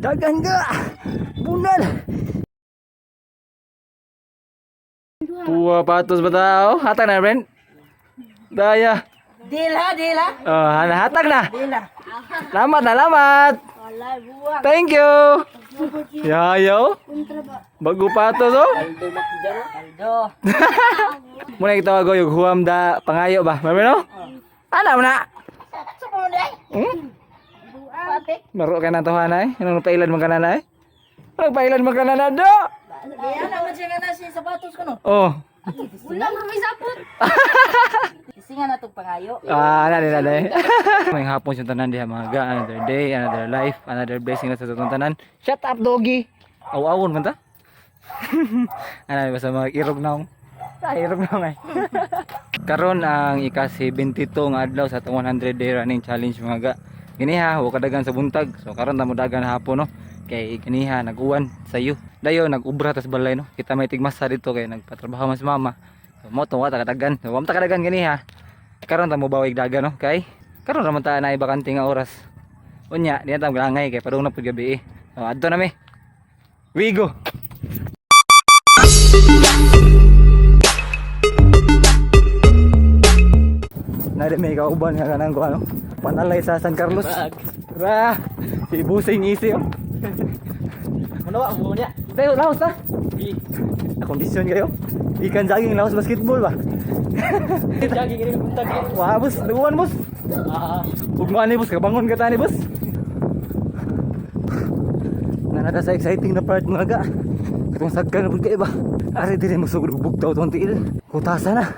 Dagan ka! Bunal! Puwa patos ba tao? Hatag na, Brent? Daya. Dila, dila. Oh, hatag na. Dila. Lamat na, lamat. Walay buwan. Thank you. Yayo. Bago patos, oh. Aldo. Muna kita ako yung huwam da pangayo ba? Mabino? Ano mo na? Sa mo day? Pati. Maro ka na tohanay? Anong pailan mo ka na na? Anong pailan mo ka na na do? Diyan naman siya nga na siya sapatos ko no. Oh. Wala mo may sapot. Kisingan na itong pangayo. Nani. May hapon siya tanan diha mga ga, another day, another life, another blessing na sa tutong tanan. Shut up, doggy. Aw-awon man ta. Ano ba sa mga irog naong? Irog naong ay. Karon ang ika-72 nga adlaw sa atong 100 day running challenge mga ga. Giniha, wa kadagan sa buntag. So karon ta mo dagan hapon no. Kay giniha nag-uwan sayo. Dayo nag-ubra tas balay no. Kita may tigmasa dito kay nagpatrabaho mas mama. So mo tuwa ta kadagan. So wa ta kadagan giniha. Karon ta mo bawig dagan no kay karon ra man ta na bakante nga oras. Unya, di na ta galangay kay padung na pud gabi. So adto na mi. We go. Nade may kauban nga kanang ko ano. Panalay sa San Carlos. Ra, si Busing isi oh. Ano ba mo niya? Tayo laos ta. Na kondisyon kayo. Ikan jogging laos basketball ba? Jogging ini buntag. Wah, bos, duguan bos. Ug ni bos, kabangon ka tani bos. Nanada sa exciting na part mga ga. Katong sagkan na pud kay ba. Ari dire mo sugod bugtaw tong tiil. Kutasa na.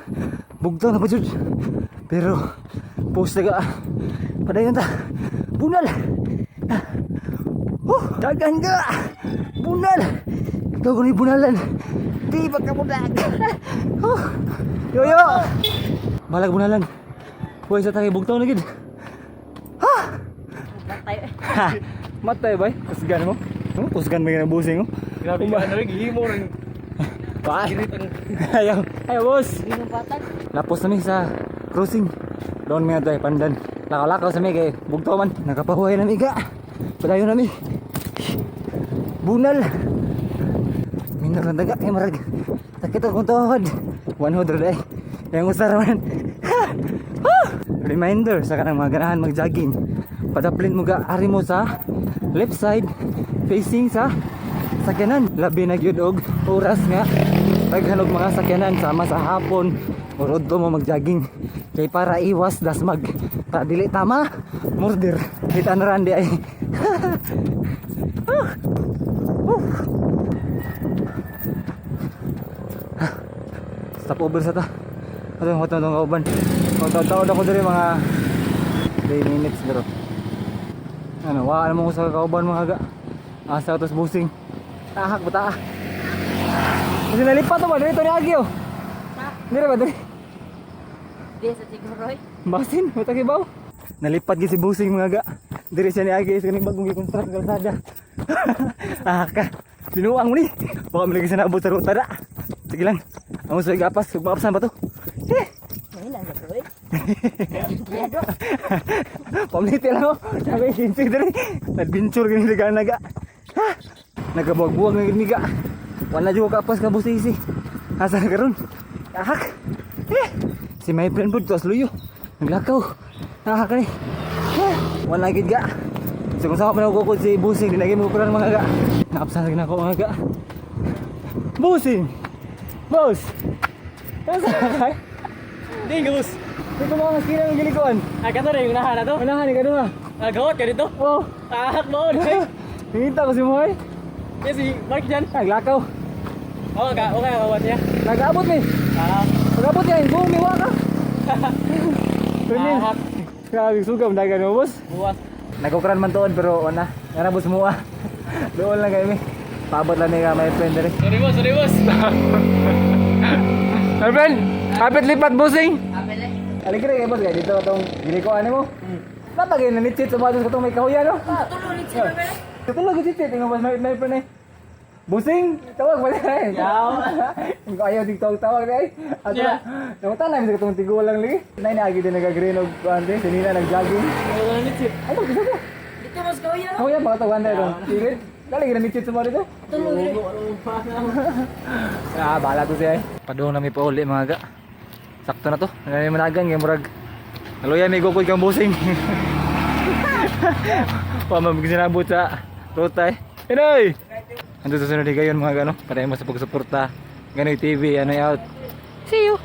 Bugtaw na pa jud. Pero post na ga. Padayon ta. Bunal. Dagan ka. Bunal. Ikaw ko ni bunalan. Di ba ka budag? Yoyo. Balag bunalan. Huwag sa tayo bugtaw na gid. Matay bay. Kusgan mo. Kusgan mo yung busing mo. Grabe ka na rin, himo rin. Ayaw boss. Ginong patag. Lapos na mi sa crossing. Doon mi tayo pandan. Lakaw-lakaw sa mi kay bugtaw man. Nakapahuhay na mi ga. Padayon na mi. Bunal. Minor na daga kay marag. Sakit akong tuhod. 100 ay. Yang usara man. Reminder sa kanang mga ganahan mag-jogging. Padaplin mo ga ari mo sa left side facing sa sakyanan. Labi na gyud og oras nga paghanog mga sakyanan sama sa hapon o rodto mo mag-jogging. Kay para iwas dasmag. Ta dili tama murder. Kita na randi ay. Stop over sa ta. Atong hotel tong kauban. Taw-taw ako diri mga 3 minutes bro. Ano, waan mo ko sa kauban mga ga. Asa tos busing. Tahak bata. Kasi nalipat to ba dito ni Agyo. Dire ba dire? Di sa Tigoroy. Basin, matakibaw. Nalipat gi si busing mga ga. Dire siya ni Agyo sa kaning bagong gi-construct kalsada. Ka. Sinuang mo ni. Baka malagi sa naabot sa ruta da. Sige lang. Amo sa gapas, magpapasan ba to? Ay lang sa Tigoroy. Pamliti lang ako. Sabi, kinsig dali. Adventure ka nila naga. Nagabuwag-buwag na giniga. Wala juga kapas ka busisi. Asa na karon? Ahak. Si my friend po ito asluyo. Naglakaw. Ahak ka ni. Wala gid ga. So kung saan pa nagkukod si Busing, dinagay mo pa mga ga. Nakapsan na ako mga ga. Busing! Boss! Asa ka? Di gus. Ito mga skina ng gilikuan. Kato rin yung nahan na to. Unahan ni kaduma. Gawat ka dito. Oh. Ahak mo. Hingita ko si Moy. Yes, si Mark dyan. Naglakaw. Oo, okay, awat niya. Nag-abot ni. Nag-abot niya. Buong miwa ka. Tunin. Ahak. Grabe sugam dagan mo boss. Buwas. Nagkukran man tuod pero wala. Nga na boss mua. Doon lang kayo mi. Paabot lang ni ka my friend dali. Sorry boss. My friend, kapit lipat busing. Apele. Aligre kay boss kay dito atong gilikuan nimo. Papagay na nitsit sa batos katong may kahuyan no. Tulong ni Chino ba? Tutulog ko nitsit tingnan boss my friend eh. Busing, tawag ba na? Yaw. Kung ayaw tawag na eh. At namutan namin sa katong tiguan lang lagi. Nay naagi din nag-green og kuante, sinina nag-jogging. Tulong ni Chino. Ano, bisa ko? Dito mo Mas kawin na. Oh ya, baka tawanan tayo doon. Sige. Dali, ginamit sa mga dito. Tuloy. Ah, bahala to siya eh. Padung nami pa uli mga ga. Sakto na to. Nagay managan kay murag. Haluya may gukod kang busing. Pamamig sinabot sa ruta eh. Inoy! Ando sa sunod higayon mga gano. Para mo sa pagsuporta. Ganoy TV, ano out. See you!